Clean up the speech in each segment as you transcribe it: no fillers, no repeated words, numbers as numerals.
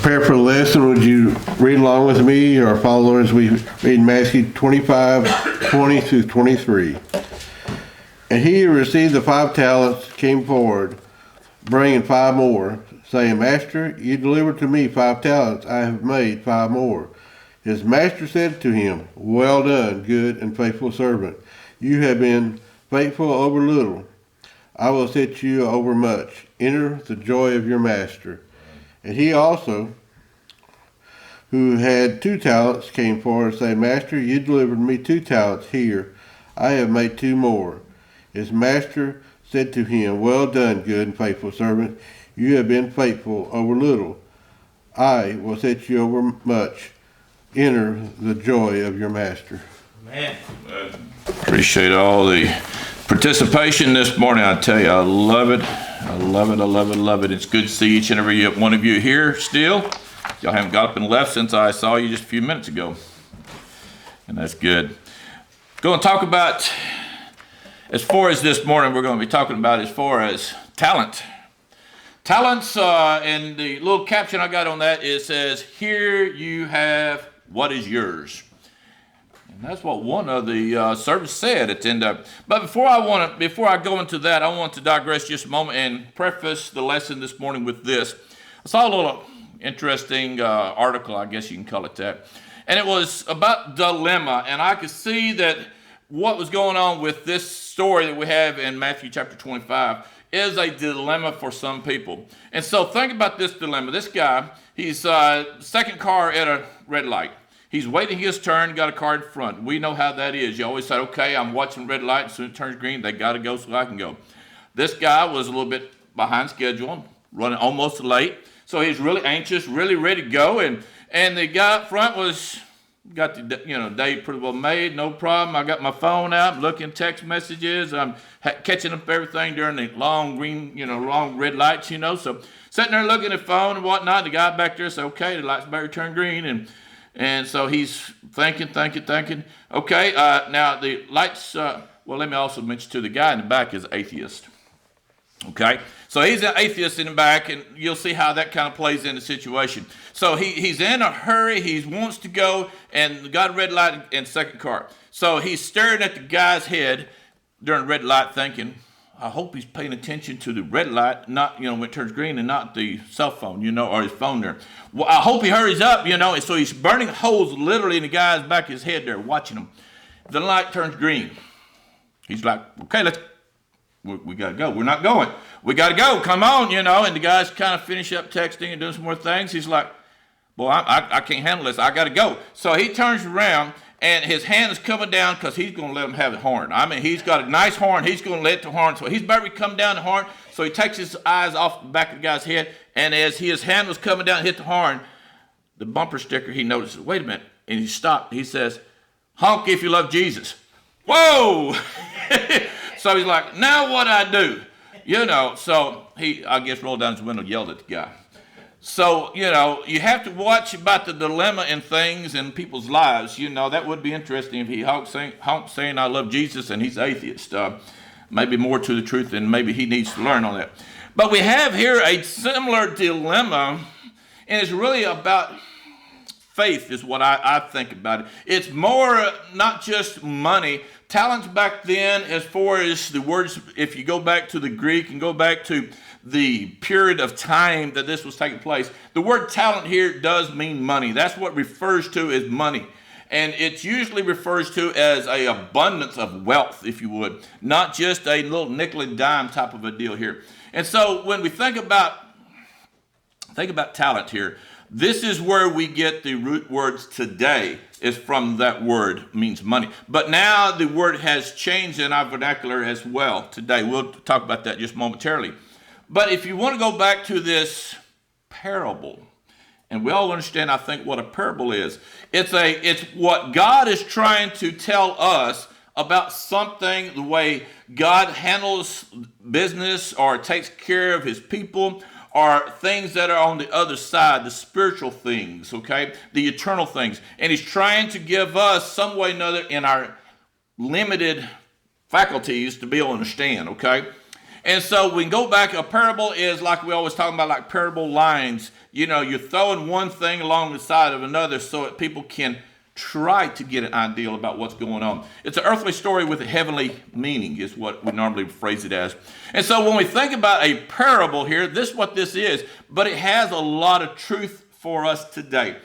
Prepare for the lesson. Would you read along with me or follow as we read Matthew 25:20 through 23? And he who received the 5 talents came forward, bringing 5 more, saying, Master, you delivered to me 5 talents. I have made 5 more. His master said to him, Well done, good and faithful servant. You have been faithful over little. I will set you over much. Enter the joy of your master. And he also, who had 2 talents, came forward and said, Master, you delivered me 2 talents. Here, I have made 2 more. His master said to him, Well done, good and faithful servant. You have been faithful over little. I will set you over much. Enter the joy of your master. Amen. Appreciate all the participation this morning. I tell you, I love it. I love it. I love it. I love it. It's good to see each and every one of you here still. Y'all haven't got up and left since I saw you just a few minutes ago. And that's good. Going to talk about, as far as this morning, we're going to be talking about as far as talent. Talents, and the little caption I got on that, it says, here you have what is yours. And that's what one of the service said at the end of it. But before I go into that, I want to digress just a moment and preface the lesson this morning with this. I saw a little interesting article, I guess you can call it that. And it was about dilemma. And I could see that what was going on with this story that we have in Matthew chapter 25 is a dilemma for some people. And so think about this dilemma. This guy, he's second car at a red light. He's waiting his turn, got a car in front. We know how that is. You always say, okay, I'm watching red light. As soon as it turns green, they got to go so I can go. This guy was a little bit behind schedule, running almost late. So he's really anxious, really ready to go. And the guy up front got the day pretty well made, no problem. I got my phone out, looking text messages. I'm catching up everything during the long green, long red lights, So sitting there looking at the phone and whatnot. The guy back there said, okay, the lights better turn green. And so he's thinking. Okay, now the lights, let me also mention too, the guy in the back is atheist. Okay, so he's an atheist in the back, and you'll see how that kind of plays in the situation. So he's in a hurry, he wants to go, and got a red light in second car. So he's staring at the guy's head during red light thinking, I hope he's paying attention to the red light, not, when it turns green and not the cell phone, or his phone there. Well, I hope he hurries up, and so he's burning holes literally in the guy's back of his head there, watching him. The light turns green. He's like, okay, we got to go. We're not going. We got to go. Come on, and the guy's kind of finish up texting and doing some more things. He's like, boy, I can't handle this. I got to go. So he turns around, and his hand is coming down because he's going to let him have the horn. I mean, he's got a nice horn. He's going to let the horn. So he's about to come down the horn. So he takes his eyes off the back of the guy's head, and as his hand was coming down, hit the horn, the bumper sticker, he notices, wait a minute, and he stopped. He says, honk if you love Jesus. Whoa! So he's like, now what I do? So he, I guess, rolled down his window and yelled at the guy. So, you have to watch about the dilemma in things in people's lives. That would be interesting if he honks saying I love Jesus and he's atheist. Maybe more to the truth than maybe he needs to learn on that. But we have here a similar dilemma, and it's really about faith is what I think about it. It's more not just money. Talents back then, as far as the words, if you go back to the Greek and go back to the period of time that this was taking place, the word talent here does mean money. That's what refers to as money. And it usually refers to as an abundance of wealth, if you would, not just a little nickel and dime type of a deal here. And so when we think about talent here, this is where we get the root words today is from that word, means money. But now the word has changed in our vernacular as well today. We'll talk about that just momentarily. But if you want to go back to this parable, and we all understand, I think, what a parable is. It's what God is trying to tell us about something, the way God handles business or takes care of his people, or things that are on the other side, the spiritual things, okay, the eternal things. And he's trying to give us some way or another in our limited faculties to be able to understand, okay? And so we can go back. A parable is like we always talk about, like parable lines. You're throwing one thing along the side of another so that people can try to get an idea about what's going on. It's an earthly story with a heavenly meaning is what we normally phrase it as. And so when we think about a parable here, this is what this is, but it has a lot of truth for us today.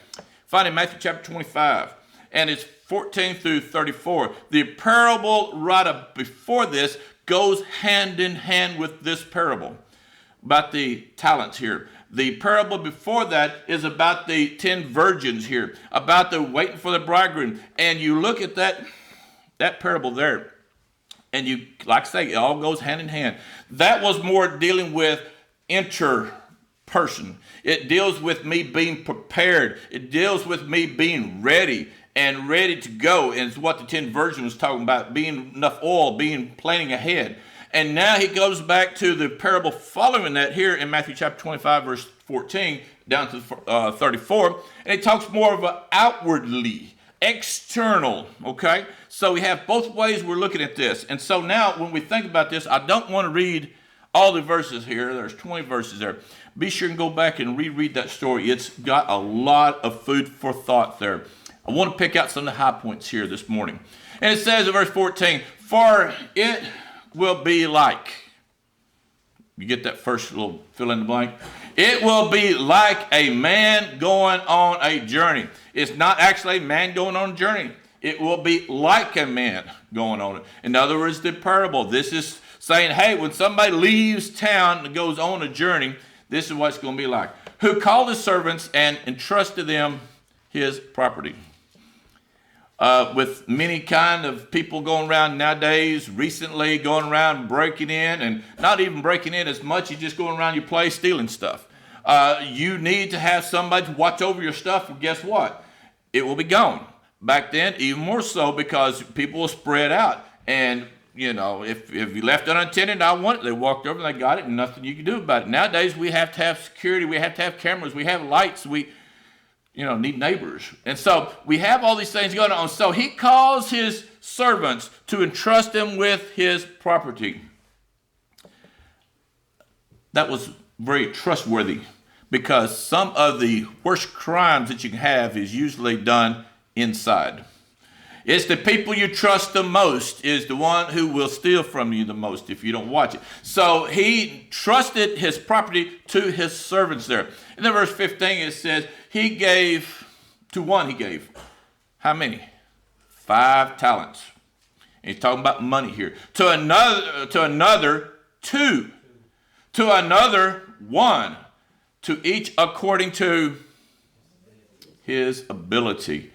Find in Matthew chapter 25, and it's 14 through 34. The parable right up before this goes hand in hand with this parable about the talents here. The parable before that is about the 10 virgins here, about the waiting for the bridegroom. And you look at that parable there, and you, like I say, it all goes hand in hand. That was more dealing with person. It deals with me being prepared. It deals with me being ready and ready to go. And it's what the 10 virgins was talking about, being enough oil, planning ahead. And now he goes back to the parable following that here in Matthew chapter 25, verse 14, down to 34. And it talks more of an outwardly, external, okay? So we have both ways we're looking at this. And so now when we think about this, I don't want to read all the verses here. There's 20 verses there. Be sure and go back and reread that story. It's got a lot of food for thought there. I want to pick out some of the high points here this morning. And it says in verse 14, for it will be like, you get that first little fill in the blank? It will be like a man going on a journey. It's not actually a man going on a journey. It will be like a man going on it. In other words, the parable. This is saying, hey, when somebody leaves town and goes on a journey, this is what it's going to be like. Who called his servants and entrusted them his property. With many kind of people going around nowadays, recently going around breaking in, and not even breaking in as much, you're just going around your place stealing stuff. You need to have somebody to watch over your stuff, and guess what? It will be gone. Back then, even more so, because people will spread out. And, if you left it unattended, I want it. They walked over and they got it, and nothing you can do about it. Nowadays, we have to have security. We have to have cameras. We have lights. We need neighbors. And so we have all these things going on. So he calls his servants to entrust them with his property. That was very trustworthy, because some of the worst crimes that you can have is usually done inside. It's the people you trust the most is the one who will steal from you the most if you don't watch it. So he trusted his property to his servants there. In verse 15 it says, he gave how many? 5 talents. And he's talking about money here. To another 2. To another 1. To each according to his ability.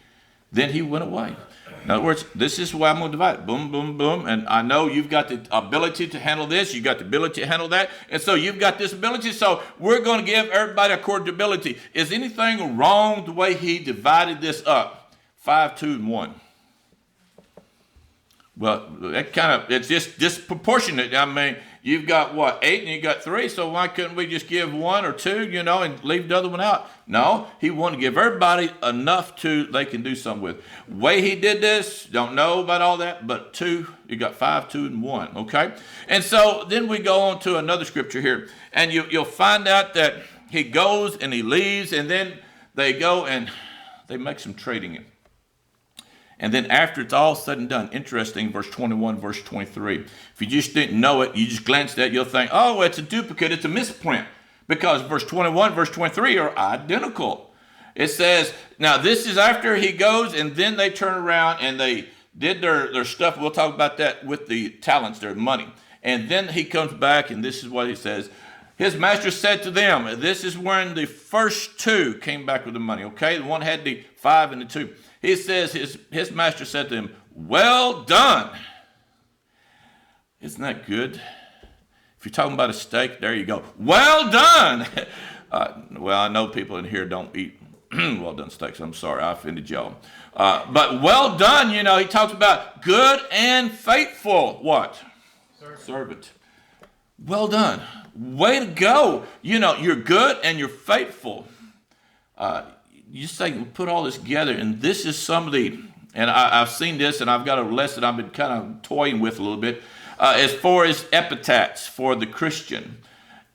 Then he went away. In other words, this is why I'm going to divide it. Boom, boom, boom. And I know you've got the ability to handle this. You've got the ability to handle that. And so you've got this ability. So we're going to give everybody according to ability. Is anything wrong the way he divided this up? 5, 2, and 1. Well, it's just disproportionate. I mean, you've got 8 and you got 3. So why couldn't we just give 1 or 2, and leave the other one out? No, he wanted to give everybody enough they can do something with. Way he did this, don't know about all that, but 2, you got 5, 2, and 1. Okay, and so then we go on to another scripture here, and you'll find out that he goes and he leaves, and then they go and they make some trading in. And then after it's all said and done, interesting, verse 21, verse 23. If you just didn't know it, you just glanced at it, you'll think, oh, it's a duplicate, it's a misprint. Because verse 21, verse 23 are identical. It says, now this is after he goes, and then they turn around and they did their stuff. We'll talk about that with the talents, their money. And then he comes back, and this is what he says. His master said to them, this is when the first 2 came back with the money, okay? The one had the 5 and the 2. He says his master said to him, well done. Isn't that good? If you're talking about a steak, there you go. Well done. Well, I know people in here don't eat well done steaks. I'm sorry, I offended y'all. But well done, he talks about good and faithful, what? Servant. Well done. Way to go. You're good and you're faithful. You say, put all this together, and this is some of the, and I've seen this, and I've got a lesson I've been kind of toying with a little bit. as far as epithets for the Christian.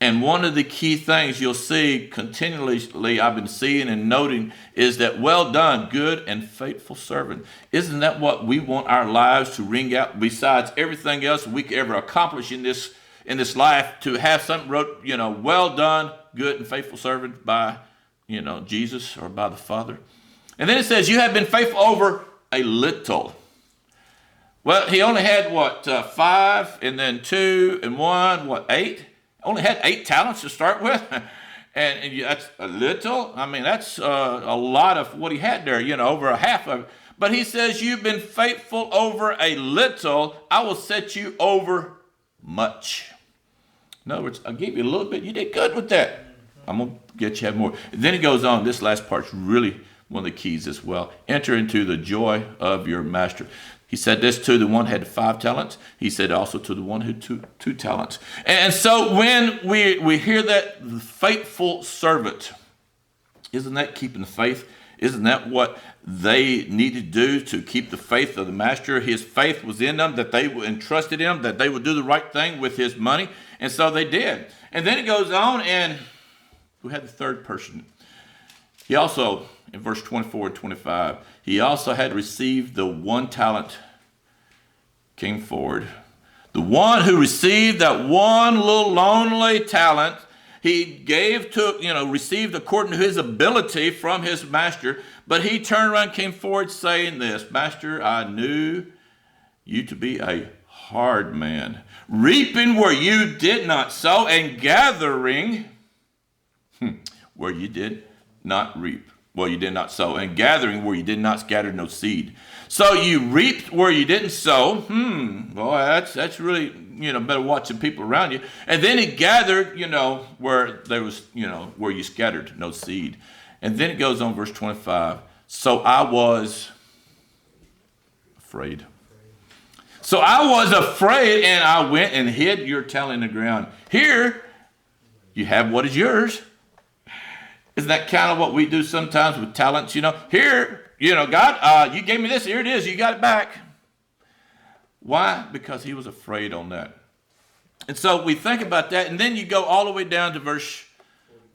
And one of the key things you'll see continually, I've been seeing and noting, is that well done, good and faithful servant. Isn't that what we want our lives to ring out, besides everything else we could ever accomplish in this life, to have something wrote, well done, good and faithful servant by, Jesus or by the Father. And then it says, you have been faithful over a little. Well, he only had 5 and then 2 and 1, 8? Only had 8 talents to start with. and that's a little. I mean, that's a lot of what he had there, over a half of it. But he says, you've been faithful over a little, I will set you over much. In other words, I gave you a little bit, you did good with that. I'm going to get you to have more. And then he goes on, this last part's really one of the keys as well. Enter into the joy of your master. He said this to the one who had 5 talents. He said also to the one who had 2 talents. And so when we hear that the faithful servant, isn't that keeping the faith? Isn't that what they needed to do to keep the faith of the master? His faith was in them, that they entrusted him, that they would do the right thing with his money. And so they did. And then it goes on, and we had the third person. He also, in verse 24 and 25, he also had received the 1 talent, came forward. The one who received that one little lonely talent, he received according to his ability from his master. But he turned around and came forward saying this, Master, I knew you to be a hard man, reaping where you did not sow, and gathering where you did not reap. Well, you did not sow, and gathering where you did not scatter no seed. So you reaped where you didn't sow. Boy, that's really, better watch the people around you. And then he gathered, where there was, where you scattered no seed. And then it goes on, verse 25. So I was afraid. So I was afraid, and I went and hid your talent in the ground. Here, you have what is yours. Isn't that kind of what we do sometimes with talents? Here, God, you gave me this. Here it is. You got it back. Why? Because he was afraid on that. And so we think about that, and then you go all the way down to verse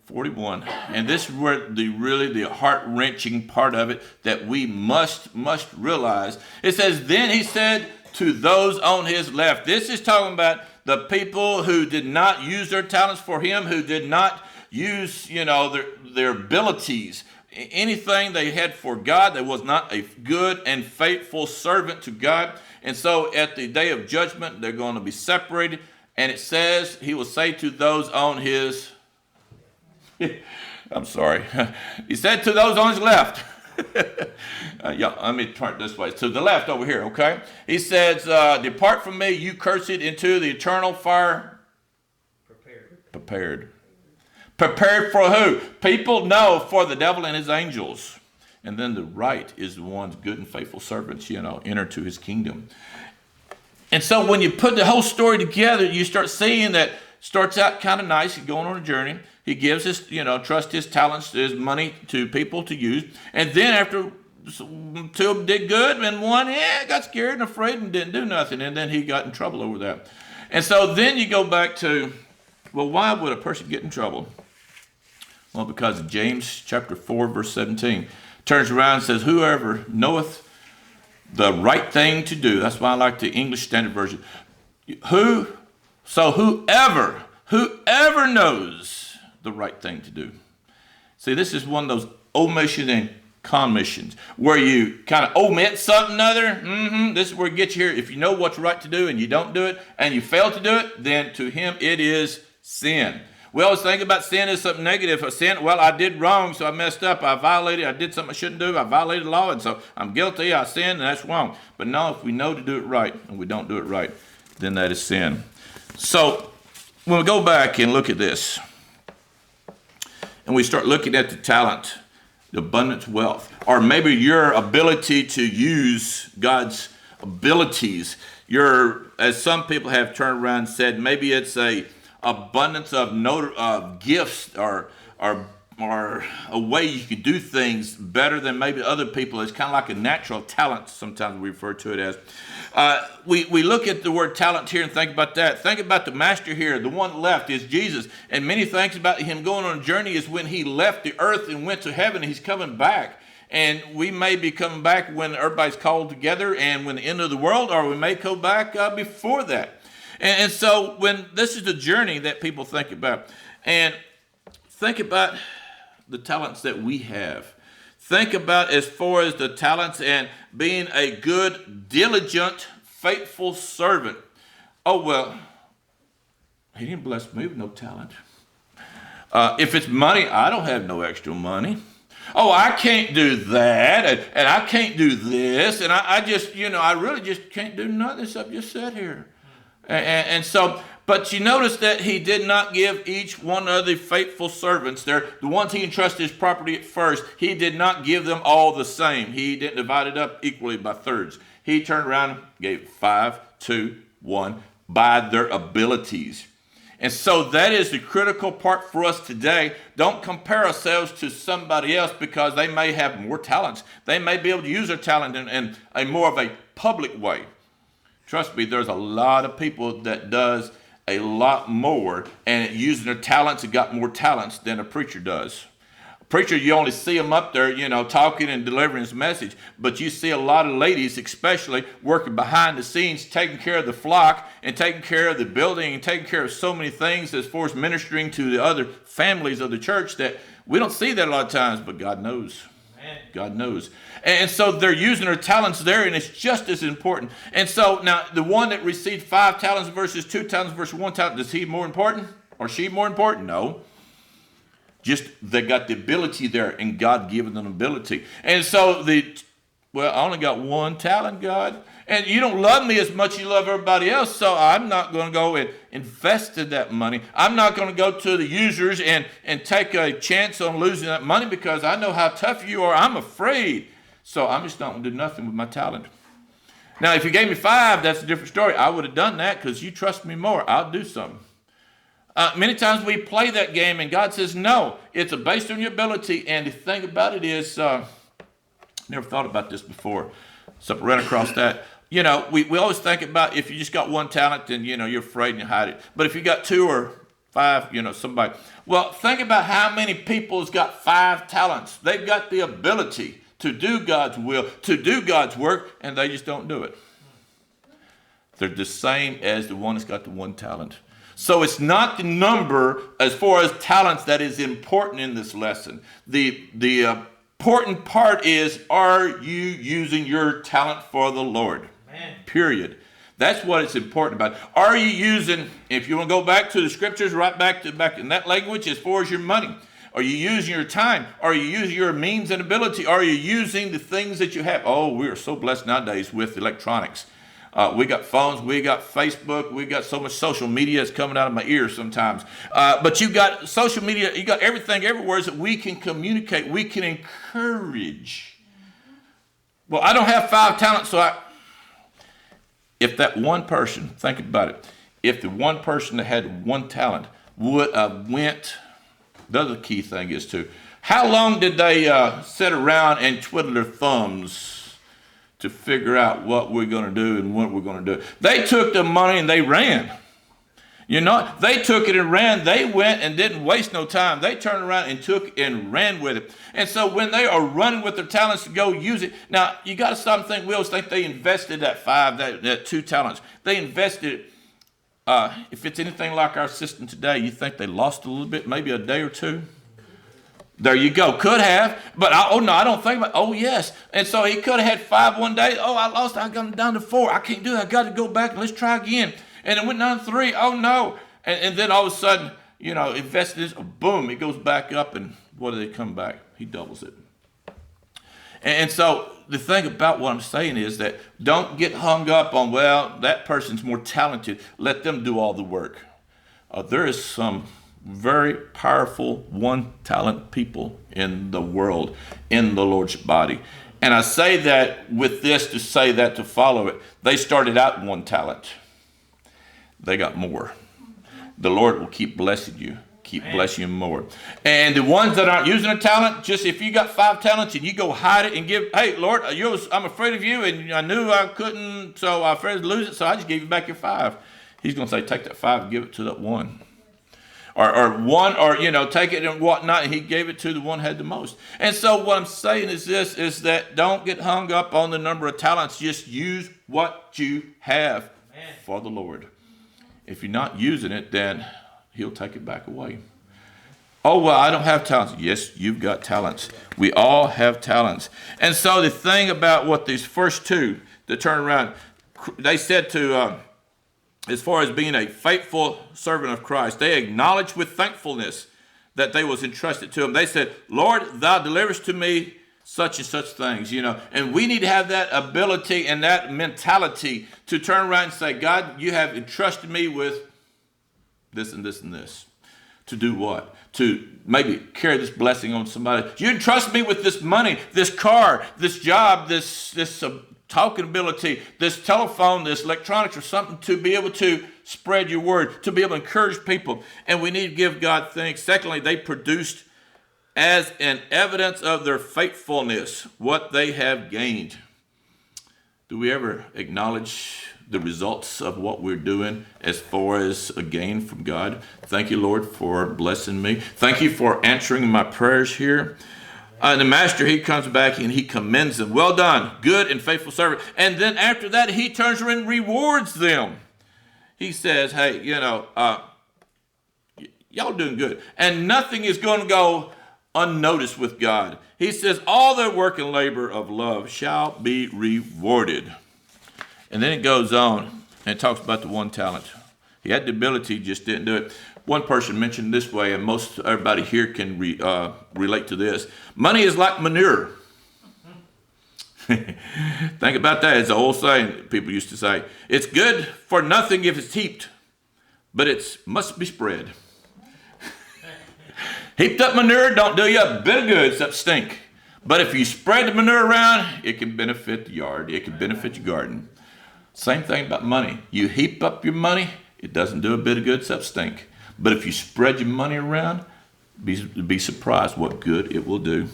41. And this is where the heart-wrenching part of it that we must realize. It says, then he said to those on his left. This is talking about the people who did not use their talents for him, who did not use, their abilities, anything they had for God. That was not a good and faithful servant to God. And so at the day of judgment, they're going to be separated. And it says, he will say to those on his, I'm sorry. He said to those on his left. Let me turn it this way. To the left over here, okay? He says, depart from me, you cursed, into the eternal fire. Prepared. Prepared for who? People? No, for the devil and his angels. And then the right is the one's good and faithful servants, enter to his kingdom. And so when you put the whole story together, you start seeing that starts out kind of nice. He's going on a journey. He gives his, trust his talents, his money to people to use. And then after 2 of them did good, and 1 got scared and afraid and didn't do nothing. And then he got in trouble over that. And so then you go back to, well, why would a person get in trouble? Well, because James chapter 4, verse 17 turns around and says, whoever knoweth the right thing to do. That's why I like the English Standard Version. Whoever knows the right thing to do. See, this is one of those omission and commissions where you kind of omit something other. This is where it gets you here. If you know what's right to do and you don't do it and you fail to do it, then to him it is sin. We always think about sin as something negative. A sin, well, I did wrong, so I messed up. I did something I shouldn't do. I violated the law, and so I'm guilty. I sinned, and that's wrong. But no, if we know to do it right and we don't do it right, then that is sin. So when we go back and look at this, and we start looking at the talent, the abundant wealth, or maybe your ability to use God's abilities, as some people have turned around and said, maybe it's a abundance of gifts or or a way you could do things better than maybe other people. It's kind of like a natural talent, sometimes we refer to it as. We look at the word talent here and think about that. Think about the master here. The one left is Jesus. And many things about him going on a journey is when he left the earth and went to heaven, he's coming back. And we may be coming back when everybody's called together and when the end of the world, or we may go back before that. And so when this is the journey that people think about. And think about the talents that we have. Think about as far as the talents and being a good, diligent, faithful servant. Oh, well, he didn't bless me with no talent. If it's money, I don't have no extra money. Oh, I can't do that, and I can't do this, and I just, I really just can't do none of this I've just said here. And so, but you notice that he did not give each one of the faithful servants there, the ones he entrusted his property at first, he did not give them all the same. He didn't divide it up equally by thirds. He turned around and gave 5, 2, 1 by their abilities. And so that is the critical part for us today. Don't compare ourselves to somebody else because they may have more talents. They may be able to use their talent in a more of a public way. Trust me, there's a lot of people that does a lot more and using their talents and got more talents than a preacher does. A preacher, you only see them up there, talking and delivering his message. But you see a lot of ladies, especially, working behind the scenes, taking care of the flock and taking care of the building and taking care of so many things as far as ministering to the other families of the church that we don't see that a lot of times, but God knows. God knows. And so they're using their talents there, and it's just as important. And so now the one that received 5 talents versus 2 talents versus 1 talent, is he more important or she more important? No. Just they got the ability there, and God given them ability. And so I only got 1 talent, God. And you don't love me as much as you love everybody else, so I'm not going to go and invest in that money. I'm not going to go to the users and take a chance on losing that money because I know how tough you are. I'm afraid. So I'm just not going to do nothing with my talent. Now, if you gave me 5, that's a different story. I would have done that because you trust me more. I'll do something. Many times we play that game and God says, no, it's based on your ability. And the thing about it is, never thought about this before. So I ran across that. We always think about if you just got 1 talent, then, you're afraid and you hide it. But if you got 2 or 5, somebody. Well, think about how many people has got 5 talents. They've got the ability to do God's will, to do God's work, and they just don't do it. They're the same as the one that's got the 1 talent. So it's not the number as far as talents that is important in this lesson. The important part is, are you using your talent for the Lord? Amen. Period. That's what it's important about. Are you using, if you want to go back to the scriptures, right back in that language, as far as your money, are you using your time? Are you using your means and ability? Are you using the things that you have? Oh, we are so blessed nowadays with electronics. We got phones, we got Facebook, we got so much social media that's coming out of my ears sometimes. But you got social media, you got everything everywhere that we can communicate, we can encourage. Well, I don't have 5 talents, so if that one person, think about it, if the one person that had 1 talent would have went, the other key thing is too, how long did they sit around and twiddle their thumbs to figure out what we're going to do and what we're going to do? They took the money and they ran. They took it and ran. They went and didn't waste no time. They turned around and took and ran with it. And so when they are running with their talents to go use it, now you got to stop and think, we always think they invested that 5, that 2 talents. They invested, if it's anything like our system today, you think they lost a little bit, maybe a day or 2? There you go. Could have, but I don't think about it. Oh, yes. And so he could have had 5 one day. Oh, I lost. I got down to 4. I can't do that. I got to go back and let's try again. And it went down to 3. Oh, no. And then all of a sudden, invested this. Boom, it goes back up. And what do they come back? He doubles it. And so the thing about what I'm saying is that don't get hung up on, well, that person's more talented. Let them do all the work. There is some very powerful 1 talent people in the world, in the Lord's body. And I say that with this to say that to follow it. They started out 1 talent. They got more. The Lord will keep blessing you, keep blessing you more. And the ones that aren't using a talent, just if you got 5 talents and you go hide it and give, hey, Lord, I'm afraid of you, and I knew I couldn't, so I'm afraid to lose it, so I just gave you back your 5. He's going to say, take that 5 and give it to that one. Or take it and whatnot, and he gave it to the one who had the most. And so what I'm saying is this, is that don't get hung up on the number of talents. Just use what you have for the Lord. If you're not using it, then he'll take it back away. Oh, well, I don't have talents. Yes, you've got talents. We all have talents. And so the thing about what these first two, the turnaround, they said to, as far as being a faithful servant of Christ, they acknowledged with thankfulness that they was entrusted to him. They said, Lord, thou deliverest to me such and such things, And we need to have that ability and that mentality to turn around and say, God, you have entrusted me with this and this and this. To do what? To maybe carry this blessing on somebody. You entrust me with this money, this car, this job, this talking ability, this telephone, this electronics or something to be able to spread your word, to be able to encourage people. And we need to give God thanks. Secondly, they produced as an evidence of their faithfulness what they have gained. Do we ever acknowledge the results of what we're doing as far as a gain from God? Thank you, Lord, for blessing me. Thank you for answering my prayers here. The master, he comes back and he commends them. Well done, good and faithful servant. And then after that, he turns around and rewards them. He says, hey, y'all doing good. And nothing is going to go unnoticed with God. He says, all their work and labor of love shall be rewarded. And then it goes on and it talks about the one talent. He had the ability, just didn't do it. One person mentioned this way, and everybody here can relate to this. Money is like manure. Think about that. It's an old saying people used to say. It's good for nothing if it's heaped, but it must be spread. Heaped up manure don't do you a bit of good except stink. But if you spread the manure around, it can benefit the yard. It can benefit your garden. Same thing about money. You heap up your money, it doesn't do a bit of good except stink. But if you spread your money around, be surprised what good it will do.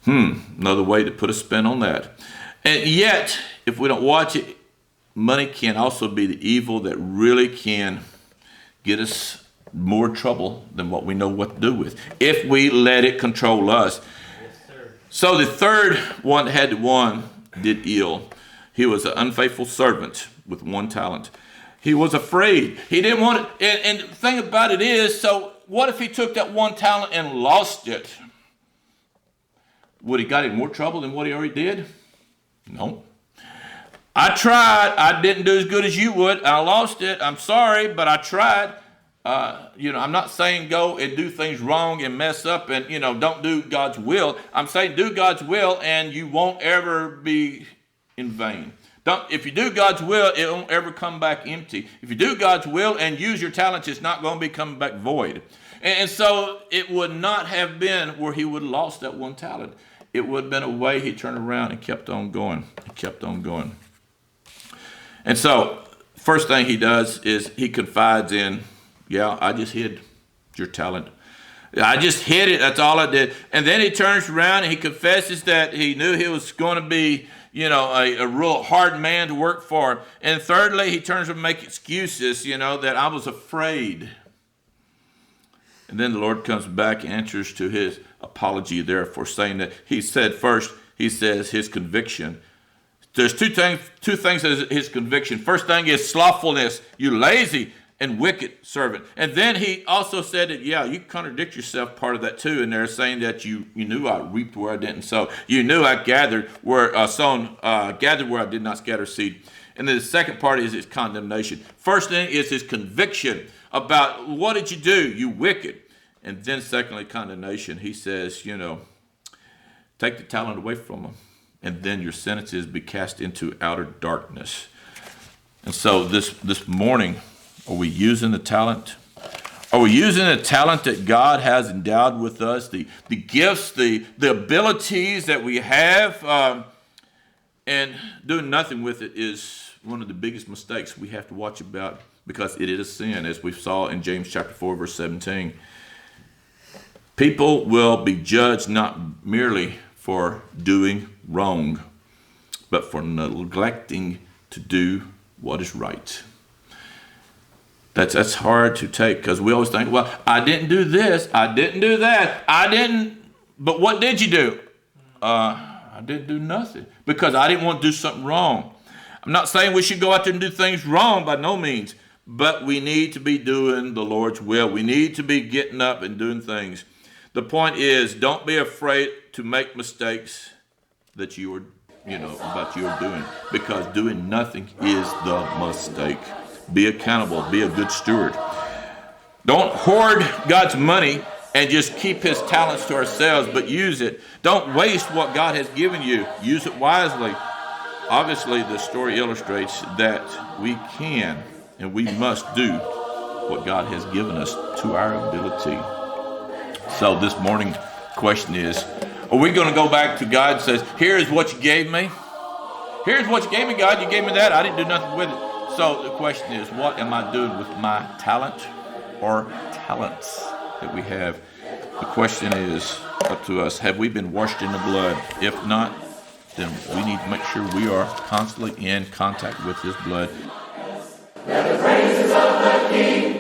Another way to put a spin on that. And yet, if we don't watch it, money can also be the evil that really can get us more trouble than what we know what to do with, if we let it control us. Yes, sir. So the third one that had one did ill. He was an unfaithful servant with one talent. He was afraid. He didn't want it. And the thing about it is, so what if he took that one talent and lost it? Would he got in more trouble than what he already did? No. I tried. I didn't do as good as you would. I lost it. I'm sorry, but I tried. I'm not saying go and do things wrong and mess up and, don't do God's will. I'm saying do God's will and you won't ever be in vain. If you do God's will, it won't ever come back empty. If you do God's will and use your talents, it's not going to be coming back void. And so it would not have been where he would have lost that one talent. It would have been a way he turned around and kept on going. He kept on going. And so first thing he does is he confides in, I just hid your talent. I just hid it. That's all I did. And then he turns around and he confesses that he knew he was going to be, a real hard man to work for. And thirdly, he turns and make excuses, that I was afraid. And then the Lord comes back and answers to his apology there for saying that. He said first, he says his conviction. There's two things as his conviction. First thing is slothfulness. You lazy and wicked servant. And then he also said that, you contradict yourself, part of that too, and they're saying that you knew I reaped where I didn't sow. You knew I gathered where gathered where I did not scatter seed. And then the second part is his condemnation. First thing is his conviction about what did you do, you wicked. And then secondly, condemnation. He says, take the talent away from them, and then your sentences be cast into outer darkness. And so this morning, are we using the talent? Are we using the talent that God has endowed with us, the gifts, the abilities that we have, and doing nothing with it is one of the biggest mistakes we have to watch about, because it is a sin, as we saw in James chapter 4, verse 17. People will be judged not merely for doing wrong, but for neglecting to do what is right. That's hard to take because we always think, well, I didn't do this, I didn't do that, but what did you do? I didn't do nothing because I didn't want to do something wrong. I'm not saying we should go out there and do things wrong by no means, but we need to be doing the Lord's will. We need to be getting up and doing things. The point is, don't be afraid to make mistakes that you are doing, because doing nothing is the mistake. Be accountable. Be a good steward. Don't hoard God's money and just keep his talents to ourselves, but use it. Don't waste what God has given you. Use it wisely. Obviously, the story illustrates that we can and we must do what God has given us to our ability. So this morning, question is, are we going to go back to God and say, here's what you gave me? Here's what you gave me, God. You gave me that. I didn't do nothing with it. So the question is, what am I doing with my talent or talents that we have? The question is up to us. Have we been washed in the blood? If not, then we need to make sure we are constantly in contact with his blood. Let the praises of the King